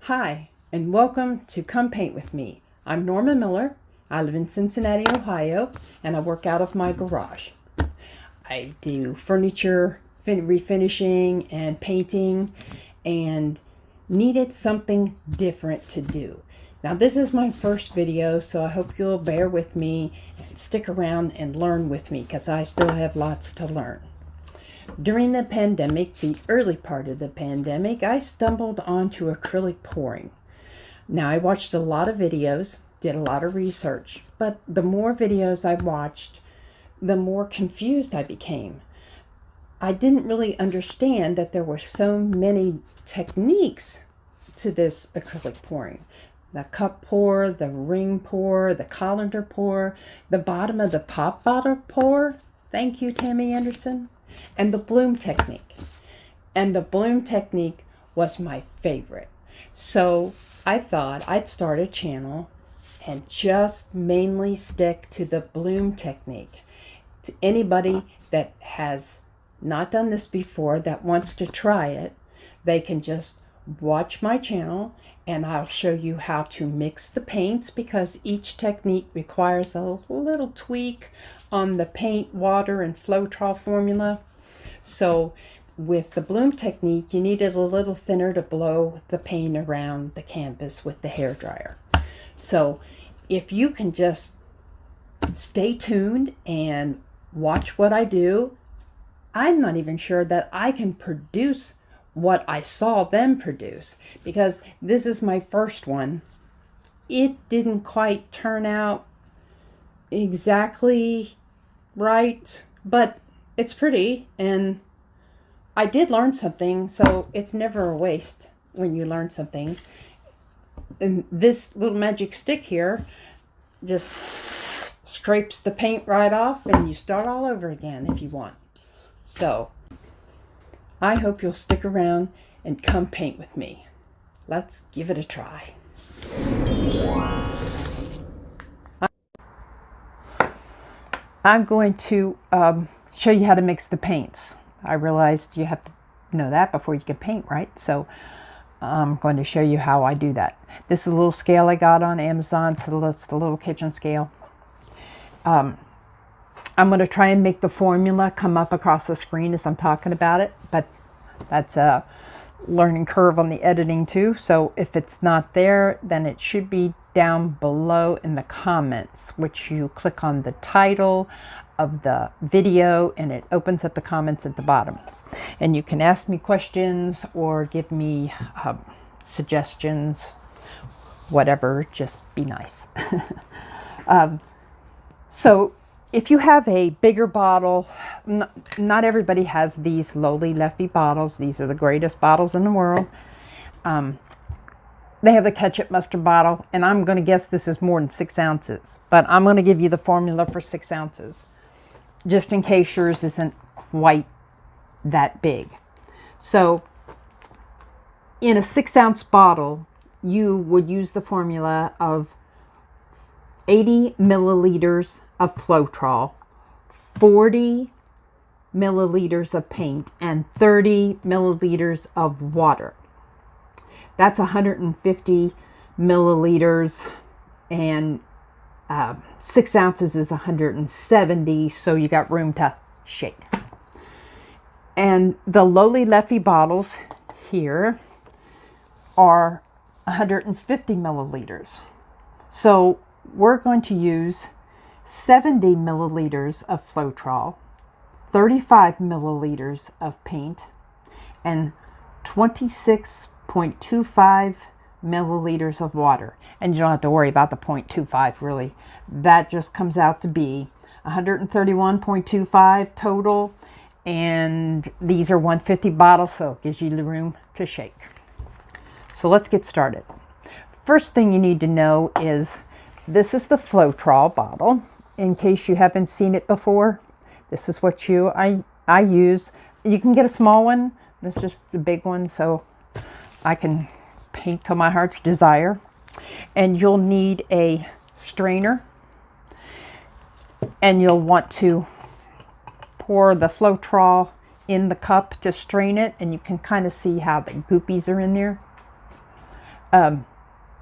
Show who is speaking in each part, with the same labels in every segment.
Speaker 1: Hi, and welcome to Come Paint With Me. I'm Norma Miller. I live in Cincinnati, Ohio, and I work out of my garage. I do furniture refinishing and painting, and needed something different to do. Now, this is my first video, so I hope you'll bear with me and stick around and learn with me, because I still have lots to learn. During the pandemic, the early part of the pandemic, I stumbled onto acrylic pouring. Now, I watched a lot of videos, did a lot of research, but the more videos I watched, the more confused I became. I didn't really understand that there were so many techniques to this acrylic pouring. The cup pour, the ring pour, the colander pour, the bottom of the pop bottle pour. Thank you, Tammy Anderson. And the bloom technique. And the bloom technique was my favorite. So I thought I'd start a channel and just mainly stick to the bloom technique. To anybody that has not done this before, that wants to try it, they can just watch my channel and I'll show you how to mix the paints, because each technique requires a little tweak on the paint, water, and Floetrol formula. So with the bloom technique, you need it a little thinner to blow the paint around the canvas with the hairdryer. So if you can just stay tuned and watch what I do, I'm not even sure that I can produce what I saw them produce, because this is my first one. It didn't quite turn out exactly right, but it's pretty, and I did learn something, so it's never a waste when you learn something. And this little magic stick here just scrapes the paint right off, and you start all over again if you want. So I hope you'll stick around and come paint with me. Let's give it a try. I'm going to show you how to mix the paints. I realized you have to know that before you can paint, right? So I'm going to show you how I do that. This is a little scale I got on Amazon, so it's the little kitchen scale. I'm going to try and make the formula come up across the screen as I'm talking about it, but that's a learning curve on the editing too. So if it's not there, then it should be down below in the comments, which you click on the title of the video and it opens up the comments at the bottom. And you can ask me questions or give me suggestions, whatever, just be nice. So if you have a bigger bottle, not everybody has these LOLIVEFE bottles. These are the greatest bottles in the world. They have the ketchup mustard bottle, and I'm going to guess this is more than 6 ounces. But I'm going to give you the formula for 6 ounces, just in case yours isn't quite that big. So in a 6-ounce bottle, you would use the formula of 80 milliliters of Floetrol, 40 milliliters of paint, and 30 milliliters of water. That's 150 milliliters, and 6 ounces is 170, so you got room to shake. And the LOLIVEFE bottles here are 150 milliliters. So we're going to use 70 milliliters of Floetrol, 35 milliliters of paint, and 26.25 milliliters of water. And you don't have to worry about the 0.25 really. That just comes out to be 131.25 total. And these are 150 bottles, so it gives you the room to shake. So let's get started. First thing you need to know is this is the Floetrol bottle. In case you haven't seen it before, this is what I use. You can get a small one. This is just the big one, so I can paint to my heart's desire. And you'll need a strainer, and you'll want to pour the Floetrol in the cup to strain it, and you can kind of see how the goopies are in there. And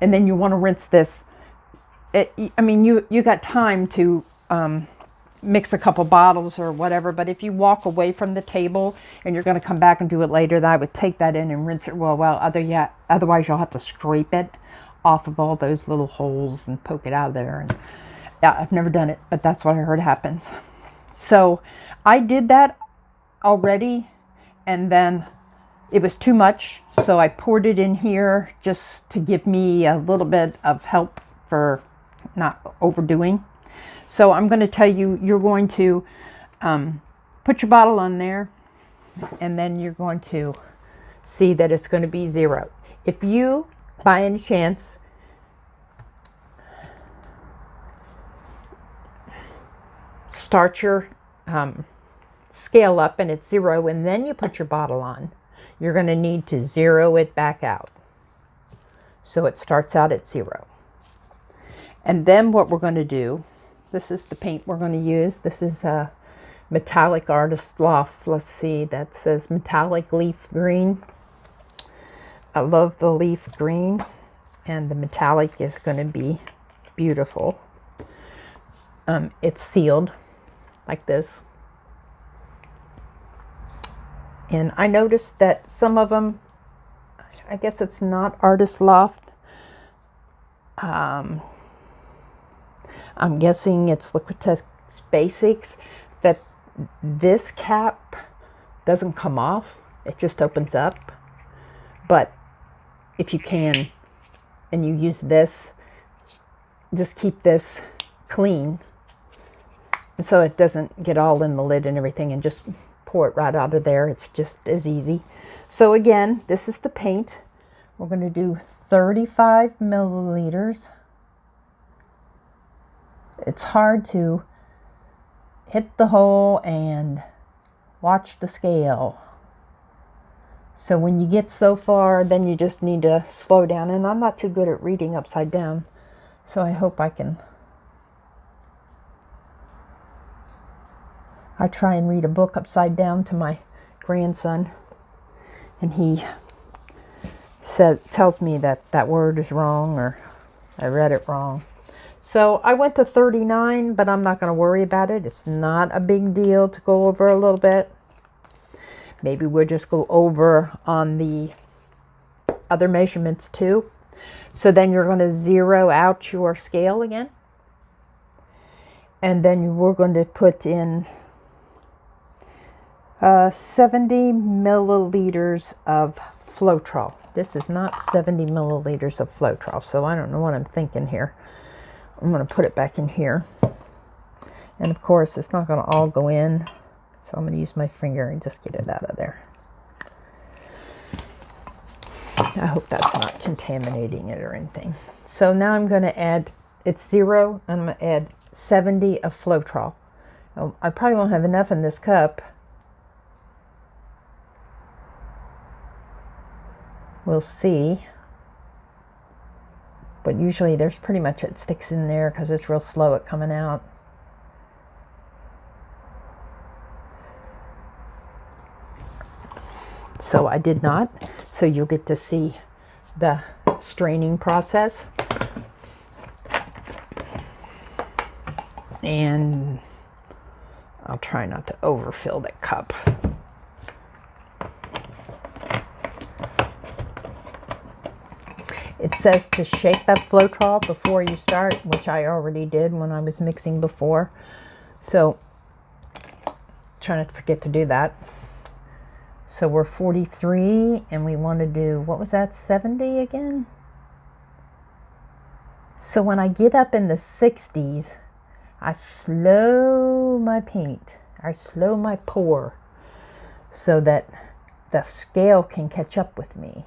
Speaker 1: then you want to rinse this. I mean, you got time to mix a couple bottles or whatever, but if you walk away from the table and you're going to come back and do it later, then I would take that in and rinse it otherwise you'll have to scrape it off of all those little holes and poke it out of there. And yeah, I've never done it, but that's what I heard happens. So I did that already, and then it was too much, so I poured it in here just to give me a little bit of help for not overdoing. So I'm going to tell you, you're going to put your bottle on there, and then you're going to see that it's going to be 0. If you, by any chance, start your scale up and it's 0, and then you put your bottle on, you're going to need to 0 it back out. So it starts out at 0. And then what we're going to do, this is the paint we're going to use. This is a metallic artist Loft. Let's see, that says metallic leaf green. I love the leaf green, and the metallic is going to be beautiful. It's sealed like this. And I noticed that some of them, I guess it's not Artist Loft. I'm guessing it's Liquitex Basics, that this cap doesn't come off. It just opens up. But if you can, and you use this, just keep this clean so it doesn't get all in the lid and everything, and just pour it right out of there. It's just as easy. So again, this is the paint. We're going to do 35 milliliters. It's hard to hit the hole and watch the scale. So when you get so far, then you just need to slow down. And I'm not too good at reading upside down, so I hope I can. I try and read a book upside down to my grandson, and he tells me that that word is wrong, or I read it wrong. So I went to 39, but I'm not going to worry about it. It's not a big deal to go over a little bit. Maybe we'll just go over on the other measurements too. So then you're going to 0 out your scale again. And then we're going to put in 70 milliliters of Floetrol. This is not 70 milliliters of Floetrol, so I don't know what I'm thinking here. I'm going to put it back in here. And of course, it's not going to all go in, so I'm going to use my finger and just get it out of there. I hope that's not contaminating it or anything. So now I'm going to add, it's 0, and I'm going to add 70 of Floetrol. I probably won't have enough in this cup. We'll see. But usually there's pretty much, it sticks in there because it's real slow at coming out. So I did not. So you'll get to see the straining process. And I'll try not to overfill that cup. It says to shake that Floetrol before you start, which I already did when I was mixing before. So try not to forget to do that. So we're 43, and we want to do, what was that, 70 again? So when I get up in the 60s, I slow my paint. I slow my pour so that the scale can catch up with me.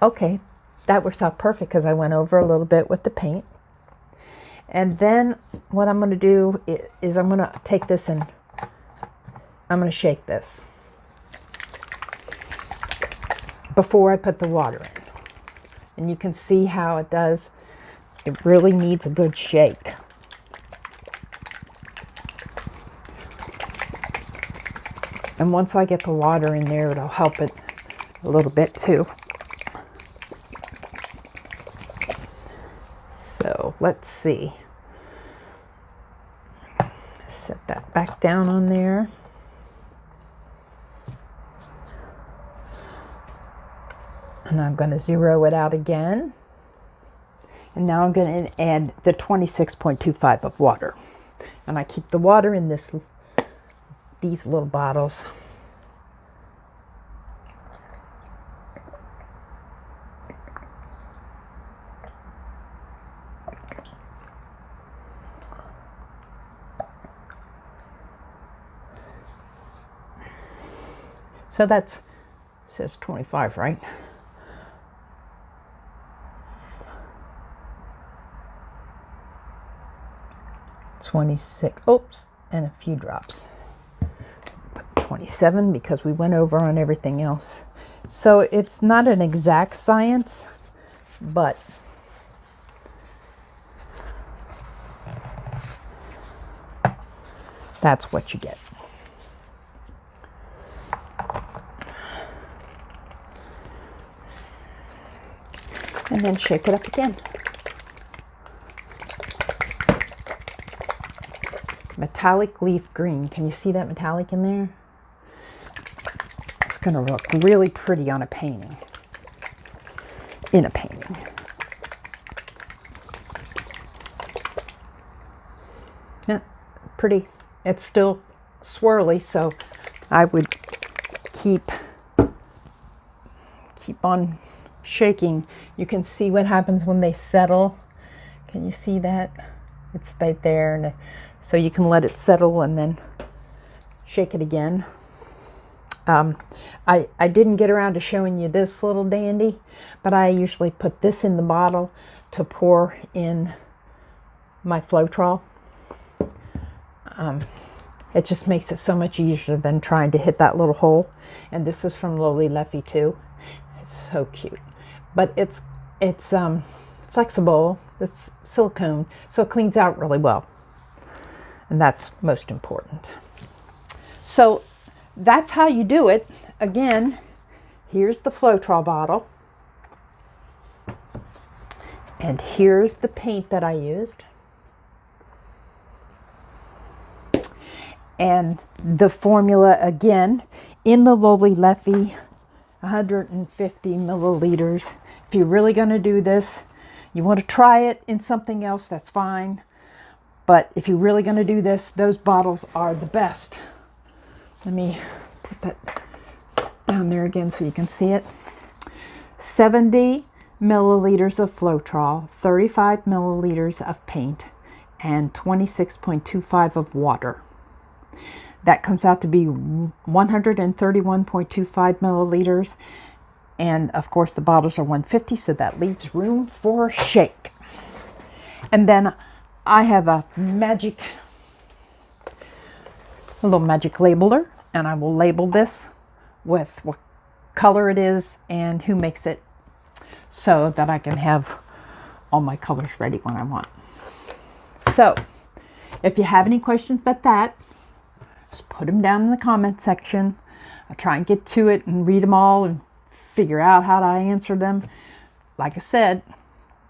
Speaker 1: Okay, that works out perfect because I went over a little bit with the paint. And then what I'm going to do is I'm going to take this and I'm going to shake this before I put the water in. And you can see how it does. It really needs a good shake. And once I get the water in there, it'll help it a little bit too. So let's see. Set that back down on there. And I'm going to zero it out again. And now I'm going to add the 26.25 of water. And I keep the water in these little bottles. So that's, says 25, right? Oops, and a few drops. 27 because we went over on everything else. So it's not an exact science, but that's what you get. And then shake it up again. Metallic leaf green. Can you see that metallic in there? It's going to look really pretty on a painting. In a painting. Yeah, pretty. It's still swirly, so I would keep on shaking. You can see what happens when they settle. Can you see that? It's right there, and so you can let it settle and then shake it again. I didn't get around to showing you this little dandy, but I usually put this in the bottle to pour in my Floetrol. It just makes it so much easier than trying to hit that little hole. And this is from LOLIVEFE too. It's so cute, but it's flexible. It's silicone, so it cleans out really well. And that's most important. So that's how you do it. Again, here's the Floetrol bottle. And here's the paint that I used. And the formula again, in the LOLIVEFE, 150 milliliters. If you're really going to do this, you want to try it in something else, that's fine. But if you're really going to do this, those bottles are the best. Let me put that down there again so you can see it. 70 milliliters of Floetrol, 35 milliliters of paint, and 26.25 of water. That comes out to be 131.25 milliliters. And of course the bottles are 150, so that leaves room for shake. And then I have a little magic labeler, and I will label this with what color it is and who makes it, so that I can have all my colors ready when I want. So if you have any questions about that, just put them down in the comment section. I'll try and get to it and read them all and figure out how to answer them. Like I said,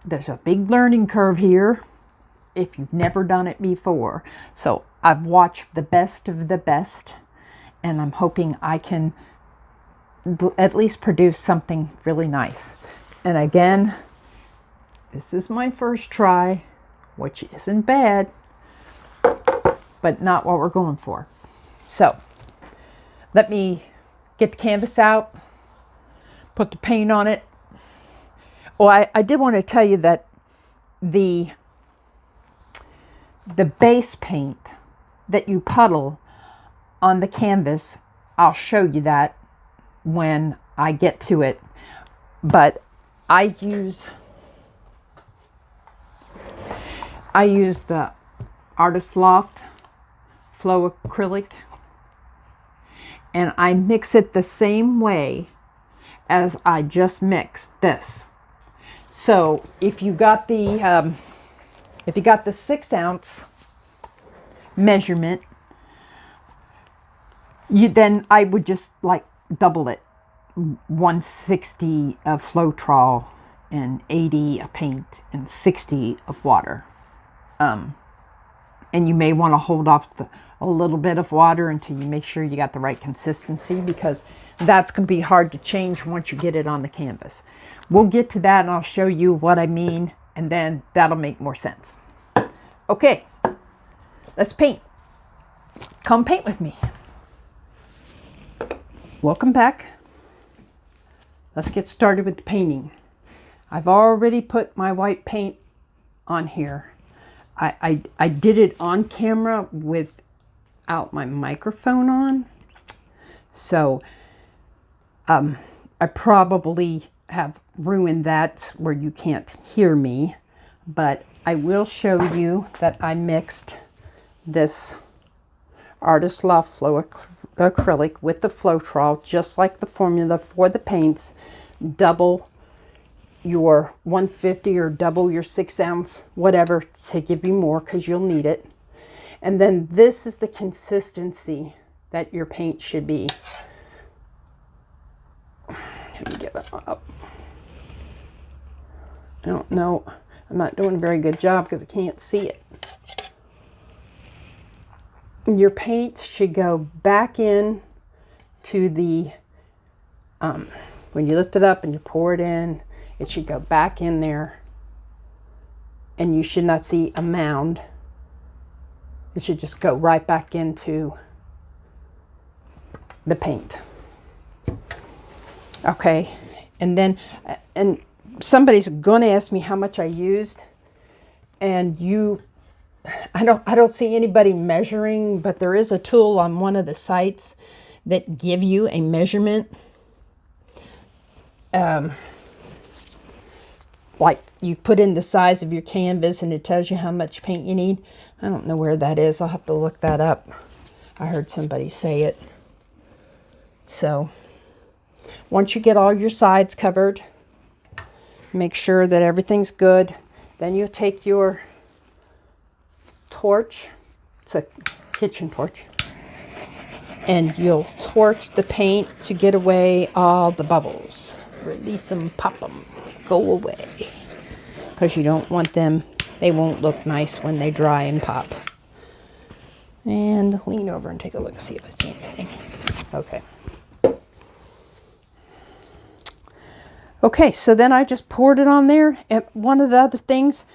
Speaker 1: there's a big learning curve here if you've never done it before. So I've watched the best of the best, and I'm hoping I can at least produce something really nice. And again, this is my first try, which isn't bad, but not what we're going for. So let me get the canvas out, put the paint on it. Oh, I did want to tell you that the base paint that you puddle on the canvas, I'll show you that when I get to it. But I use the Artist Loft Flow Acrylic, and I mix it the same way as I just mixed this. So if you got the 6 ounce measurement, then I would just like double it 160 of Floetrol and 80 of paint and 60 of water. And you may want to hold off a little bit of water until you make sure you got the right consistency, because that's going to be hard to change once you get it on the canvas. We'll get to that and I'll show you what I mean, and then that'll make more sense. Okay, let's paint. Come paint with me. Welcome back. Let's get started with the painting. I've already put my white paint on here. I did it on camera without my microphone on. So I probably have ruined that where you can't hear me. But I will show you that I mixed this Artist Loft Flow Acrylic with the Floetrol, just like the formula for the paints. Double your 150 or double your 6 ounce, whatever, to give you more, because you'll need it. And then this is the consistency that your paint should be. Let me get it up. I don't know. I'm not doing a very good job because I can't see it. Your paint should go back in to the, when you lift it up and you pour it in, it should go back in there, and you should not see a mound. It should just go right back into the paint. Okay, and then, and somebody's going to ask me how much I used, and I don't see anybody measuring, but there is a tool on one of the sites that give you a measurement. Like you put in the size of your canvas and it tells you how much paint you need. I don't know where that is. I'll have to look that up. I heard somebody say it. So once you get all your sides covered, make sure that everything's good. Then you'll take your torch, it's a kitchen torch, and you'll torch the paint to get away all the bubbles. Release them, pop them, go away, because you don't want them, they won't look nice when they dry and pop. And lean over and take a look, see if I see anything. Okay. Okay, so then I just poured it on there. And one of the other things,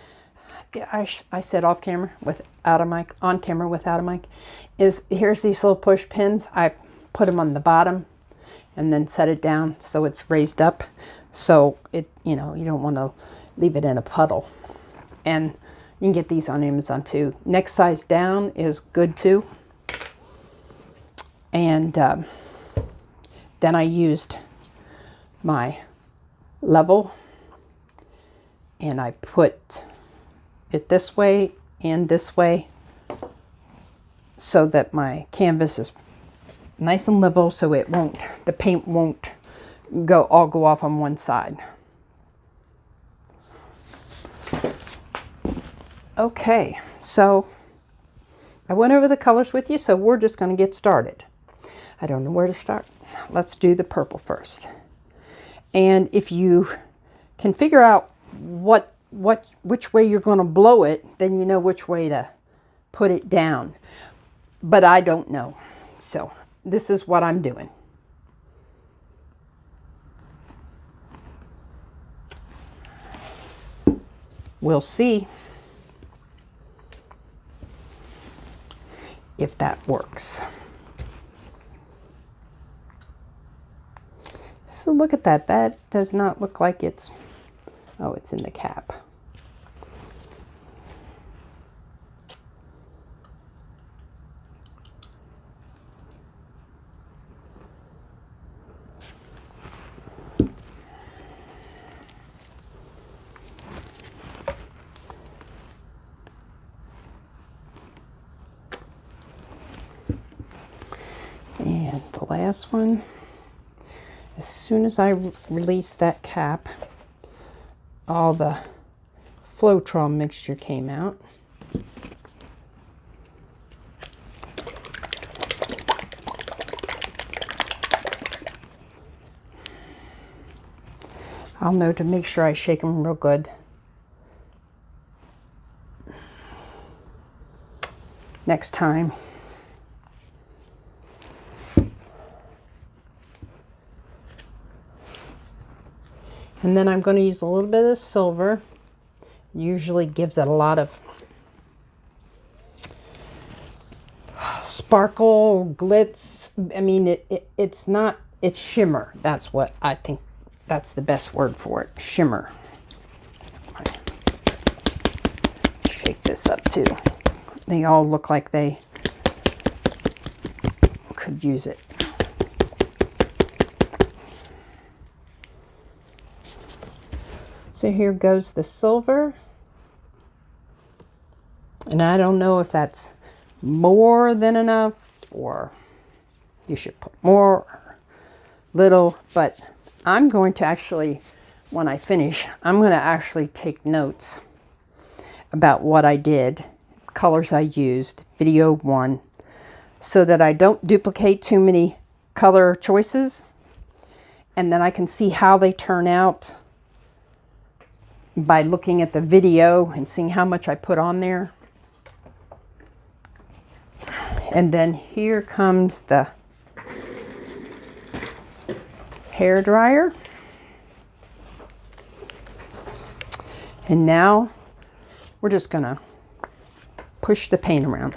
Speaker 1: I said off camera without a mic, on camera without a mic, is here's these little push pins. I put them on the bottom and then set it down so it's raised up. So it, you know, you don't want to leave it in a puddle. And you can get these on Amazon too. Next size down is good too. And then I used my level and I put it this way and this way so that my canvas is nice and level, so it won't, the paint won't all go off on one side. Okay, so I went over the colors with you, so we're just going to get started. I don't know where to start. Let's do the purple first. And if you can figure out which way you're going to blow it, then you know which way to put it down. But I don't know. So this is what I'm doing. We'll see if that works. So look at that. That does not look like it's, oh, it's in the cap. And the last one, as soon as I released that cap, all the Floetrol mixture came out. I'll know to make sure I shake them real good. Next time. And then I'm going to use a little bit of silver. Usually gives it a lot of sparkle, glitz. I mean, it's not, it's shimmer. That's what I think, that's the best word for it, shimmer. Shake this up too. They all look like they could use it. So here goes the silver. And I don't know if that's more than enough or you should put more or little, but I'm going to actually, when I finish, I'm going to actually take notes about what I did, colors I used, video 1, so that I don't duplicate too many color choices, and then I can see how they turn out by looking at the video and seeing how much I put on there. And then here comes the hair dryer. And now we're just gonna push the paint around.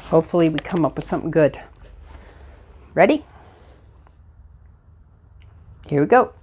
Speaker 1: Hopefully we come up with something good. Ready? Here we go.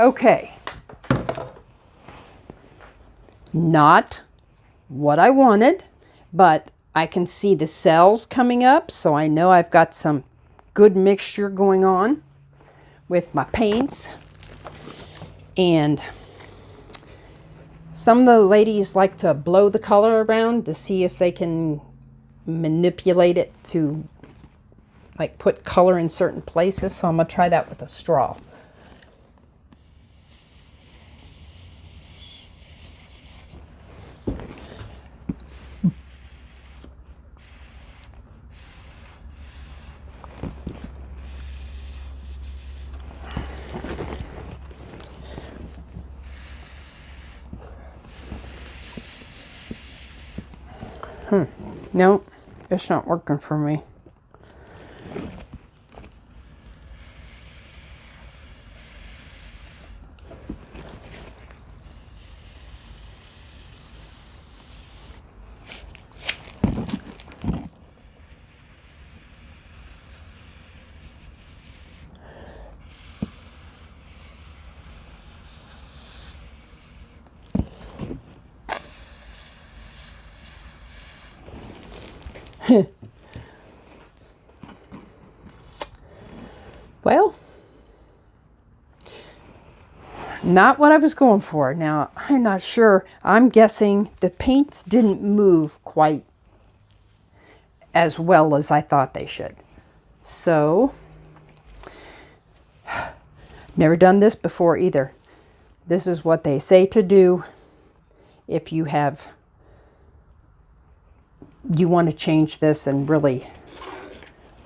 Speaker 1: Okay, not what I wanted, but I can see the cells coming up, so I know I've got some good mixture going on with my paints. And some of the ladies like to blow the color around to see if they can manipulate it to like put color in certain places, so I'm going to try that with a straw. No, it's not working for me. Well, not what I was going for. Now, I'm not sure. I'm guessing the paints didn't move quite as well as I thought they should. So, never done this before either. This is what they say to do if you want to change this and really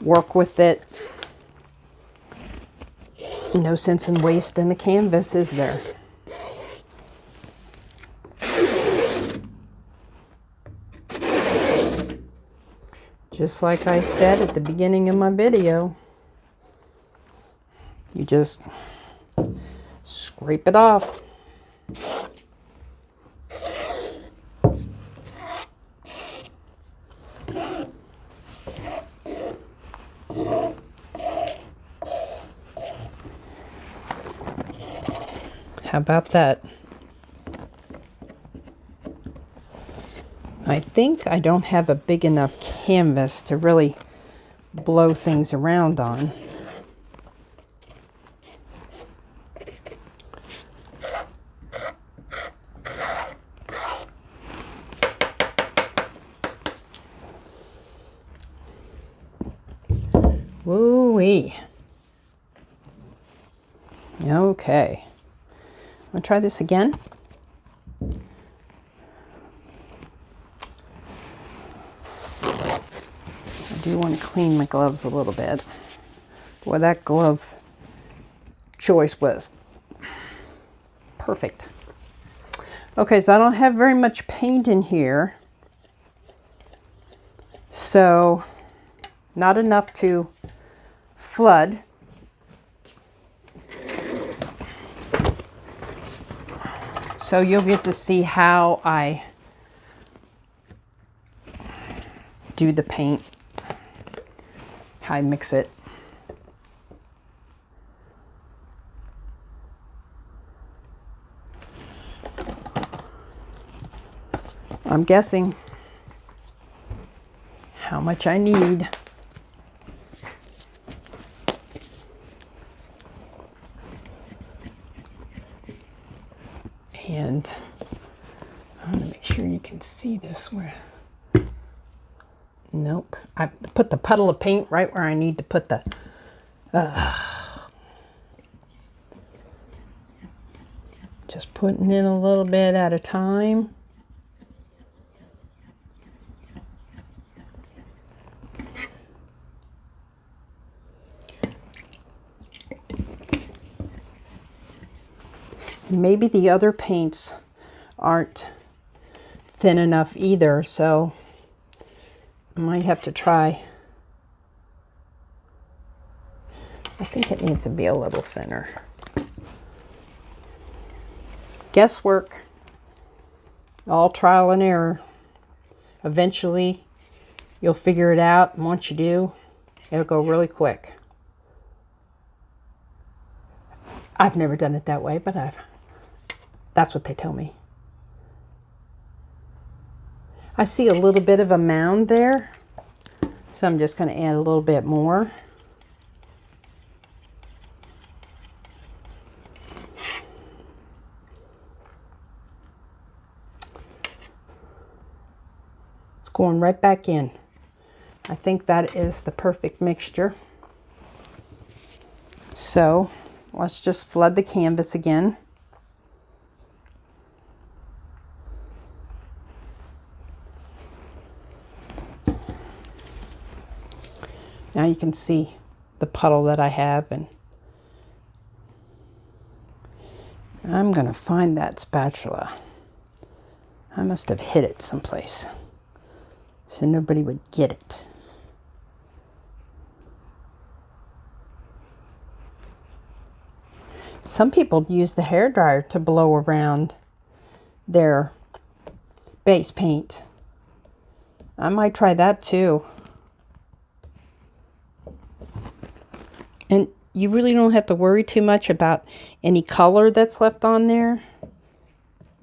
Speaker 1: work with it. No sense in wasting the canvas, is there? Just like I said at the beginning of my video, you just scrape it off. How about that? I think I don't have a big enough canvas to really blow things around on. Woo-wee. Okay. I'm going to try this again. I do want to clean my gloves a little bit. Boy, that glove choice was perfect. Okay, so I don't have very much paint in here. So, not enough to flood. So you'll get to see how I do the paint, how I mix it. I'm guessing how much I need. And I want to make sure you can see this. Where? Nope. I put the puddle of paint right where I need to put the... Just putting in a little bit at a time. Maybe the other paints aren't thin enough either, so I might have to try. I think it needs to be a little thinner. Guesswork, all trial and error. Eventually, you'll figure it out, and once you do, it'll go really quick. I've never done it that way, but that's what they tell me. I see a little bit of a mound there, so I'm just going to add a little bit more. It's going right back in. I think that is the perfect mixture. So let's just flood the canvas again. Now you can see the puddle that I have, and I'm going to find that spatula. I must have hid it someplace so nobody would get it. Some people use the hairdryer to blow around their base paint. I might try that too. And you really don't have to worry too much about any color that's left on there,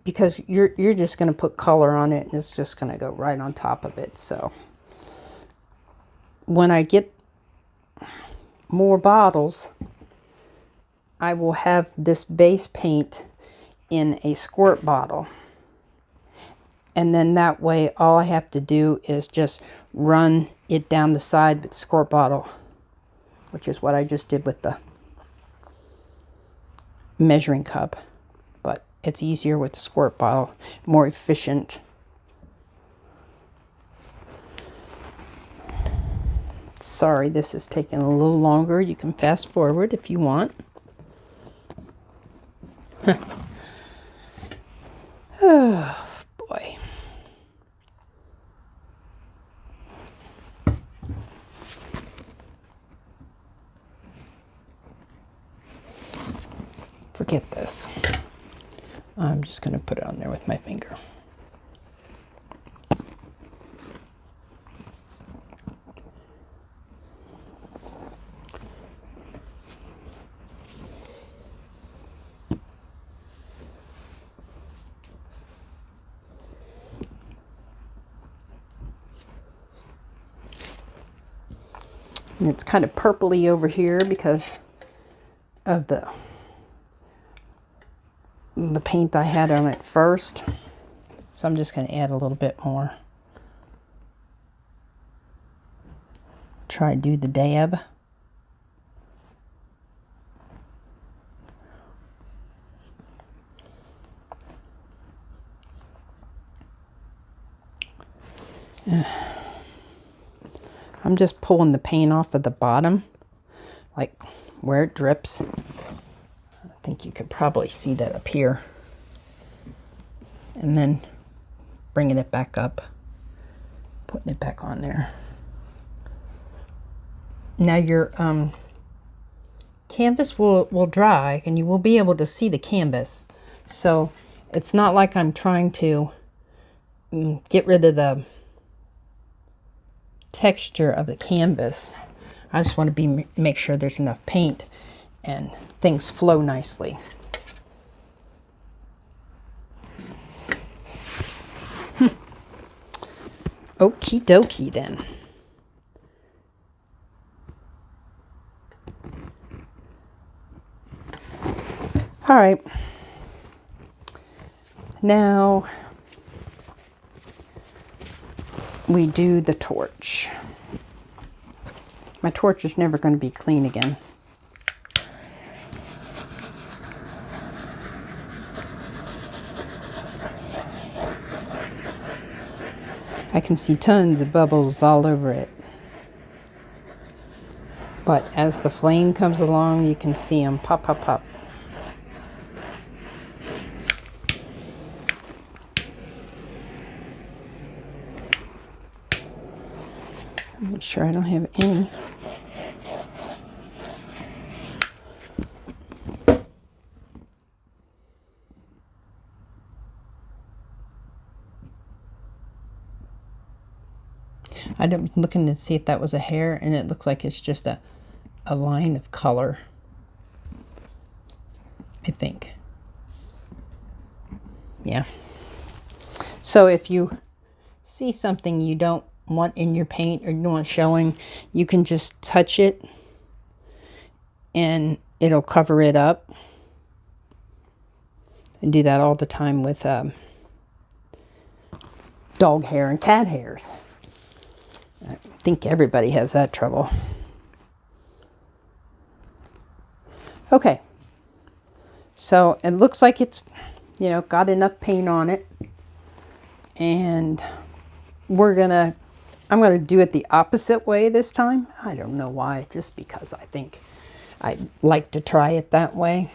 Speaker 1: because you're just going to put color on it and it's just going to go right on top of it. So when I get more bottles, I will have this base paint in a squirt bottle. And then that way all I have to do is just run it down the side with the squirt bottle, which is what I just did with the measuring cup. But it's easier with the squirt bottle, more efficient. Sorry, this is taking a little longer. You can fast forward if you want. Oh, boy. Forget this. I'm just going to put it on there with my finger. And it's kind of purpley over here because of the paint I had on it first. So I'm just going to add a little bit more. Try to do the dab. I'm just pulling the paint off of the bottom, like where it drips. I think you could probably see that up here. And then bringing it back up, putting it back on there. Now your canvas will dry and you will be able to see the canvas. So it's not like I'm trying to get rid of the texture of the canvas. I just want to make sure there's enough paint and things flow nicely. Okie dokie then. All right. Now we do the torch. My torch is never going to be clean again. I can see tons of bubbles all over it. But as the flame comes along, you can see them pop, pop, pop. Make sure I don't have any. I'm looking to see if that was a hair, and it looks like it's just a line of color, I think. Yeah. So if you see something you don't want in your paint or you don't want showing, you can just touch it and it'll cover it up. And do that all the time with dog hair and cat hairs. I think everybody has that trouble. Okay. So it looks like it's, got enough paint on it. And I'm going to do it the opposite way this time. I don't know why, just because I think I'd like to try it that way.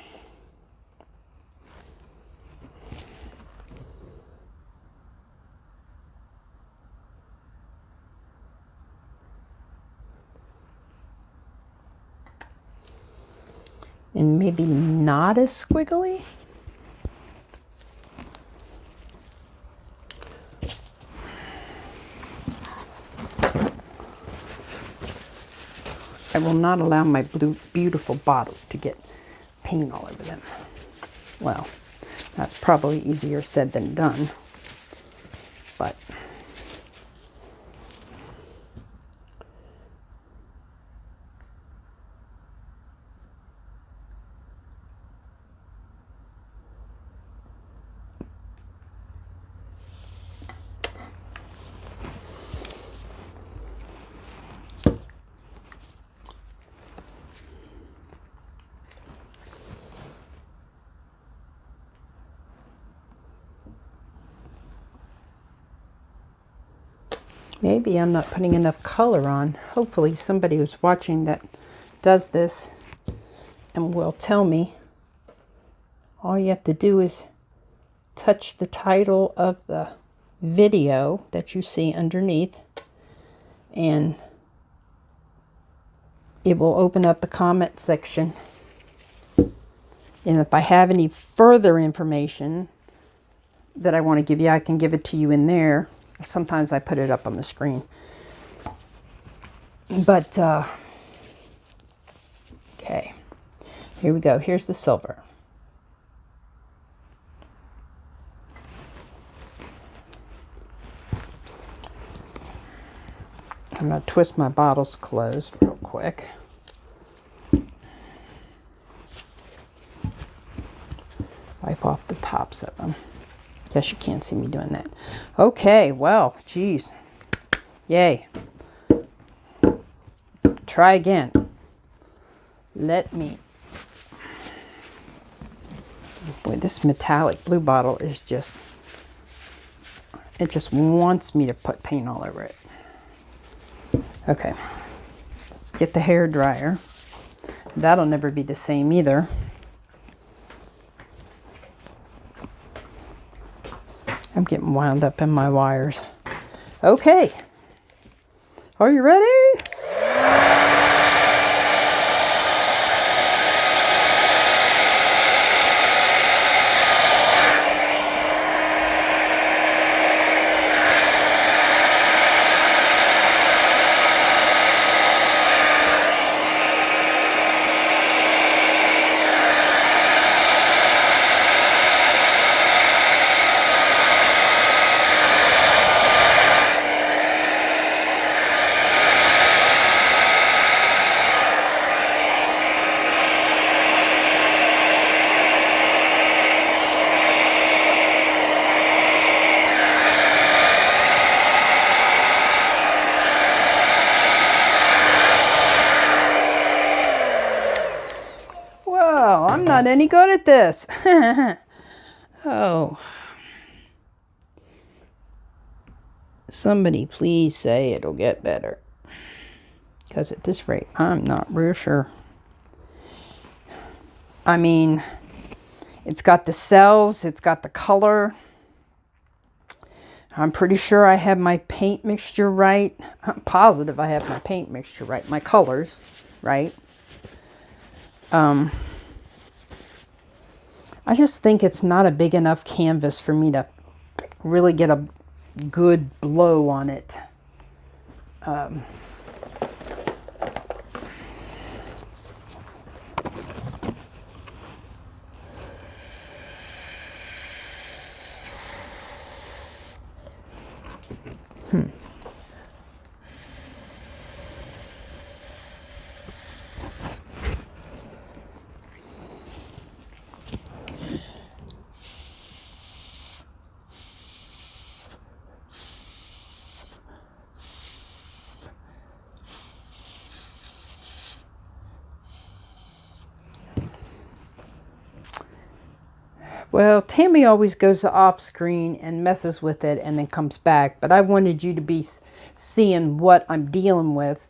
Speaker 1: And maybe not as squiggly. I will not allow my beautiful bottles to get paint all over them. Well, that's probably easier said than done, but maybe I'm not putting enough color on. Hopefully somebody who's watching that does this and will tell me. All you have to do is touch the title of the video that you see underneath, and it will open up the comment section. And if I have any further information that I want to give you, I can give it to you in there. Sometimes I put it up on the screen. But, okay. Here we go. Here's the silver. I'm going to twist my bottles closed real quick. Wipe off the tops of them. Guess you can't see me doing that. Okay, well, geez. Yay. Try again. Let me. Boy, this metallic blue bottle is just, it just wants me to put paint all over it. Okay, let's get the hair dryer. That'll never be the same either. I'm getting wound up in my wires. Okay, are you ready? I'm not any good at this. Oh. Somebody please say it'll get better. Because at this rate, I'm not real sure. I mean, it's got the cells, it's got the color. I'm pretty sure I have my paint mixture right. I'm positive I have my paint mixture right. My colors right. I just think it's not a big enough canvas for me to really get a good blow on it. Well, Tammy always goes off screen and messes with it and then comes back. But I wanted you to be seeing what I'm dealing with.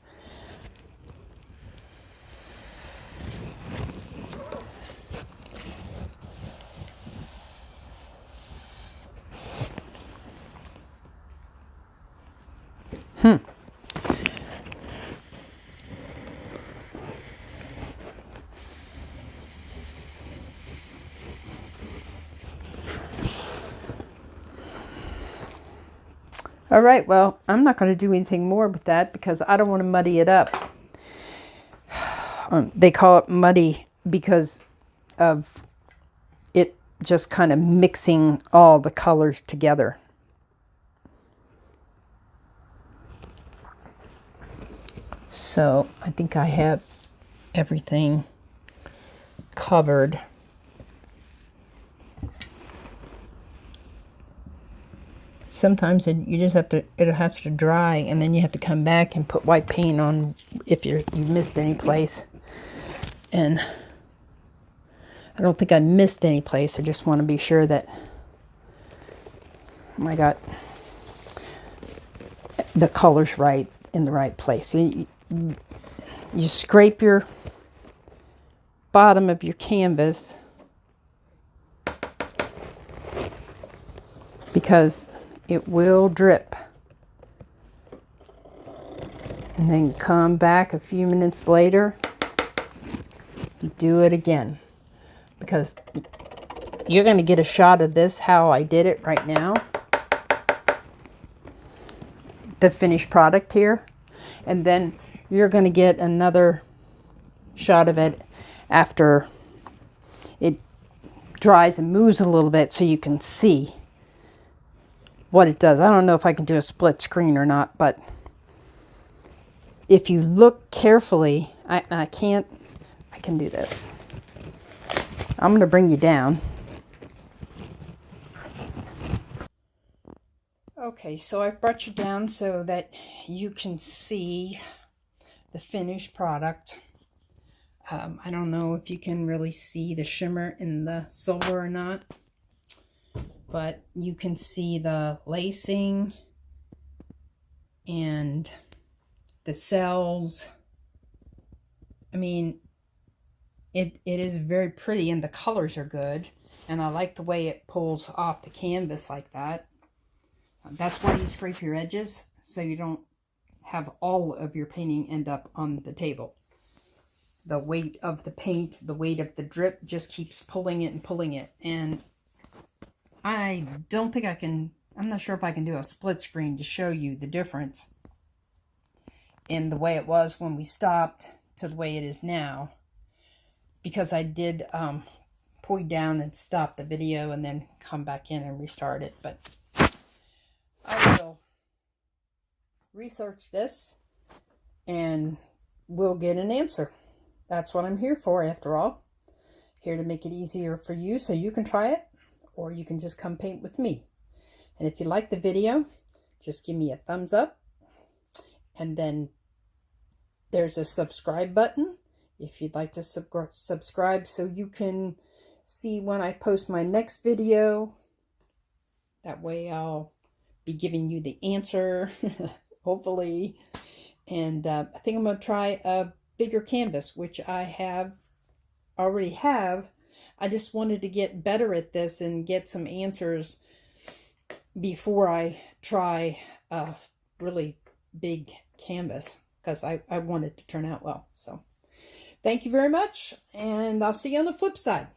Speaker 1: All right, well, I'm not going to do anything more with that because I don't want to muddy it up. They call it muddy because of it just kind of mixing all the colors together. So I think I have everything covered. Sometimes you just have to, it has to dry and then you have to come back and put white paint on if you missed any place. And I don't think I missed any place. I just want to be sure that I got the colors right in the right place. You scrape your bottom of your canvas because it will drip. And then come back a few minutes later, do it again. Because you're going to get a shot of this, how I did it right now. The finished product here. And then you're going to get another shot of it after it dries and moves a little bit so you can see what it does. I don't know if I can do a split screen or not, but if you look carefully, I can do this. I'm going to bring you down. Okay, so I've brought you down so that you can see the finished product. I don't know if you can really see the shimmer in the silver or not, but you can see the lacing and the cells. I mean, it is very pretty, and the colors are good, and I like the way it pulls off the canvas like that. That's why you scrape your edges, so you don't have all of your painting end up on the table. The weight of the paint, the weight of the drip just keeps pulling it and pulling it. And I don't think I can, I'm not sure if I can do a split screen to show you the difference in the way it was when we stopped to the way it is now. Because I did pull down and stop the video and then come back in and restart it. But I will research this and we'll get an answer. That's what I'm here for, after all. Here to make it easier for you so you can try it, or you can just come paint with me. And if you like the video, just give me a thumbs up. And then there's a subscribe button if you'd like to subscribe so you can see when I post my next video. That way I'll be giving you the answer, hopefully. And I think I'm going to try a bigger canvas, which I already have. I just wanted to get better at this and get some answers before I try a really big canvas, because I want it to turn out well. So thank you very much, and I'll see you on the flip side.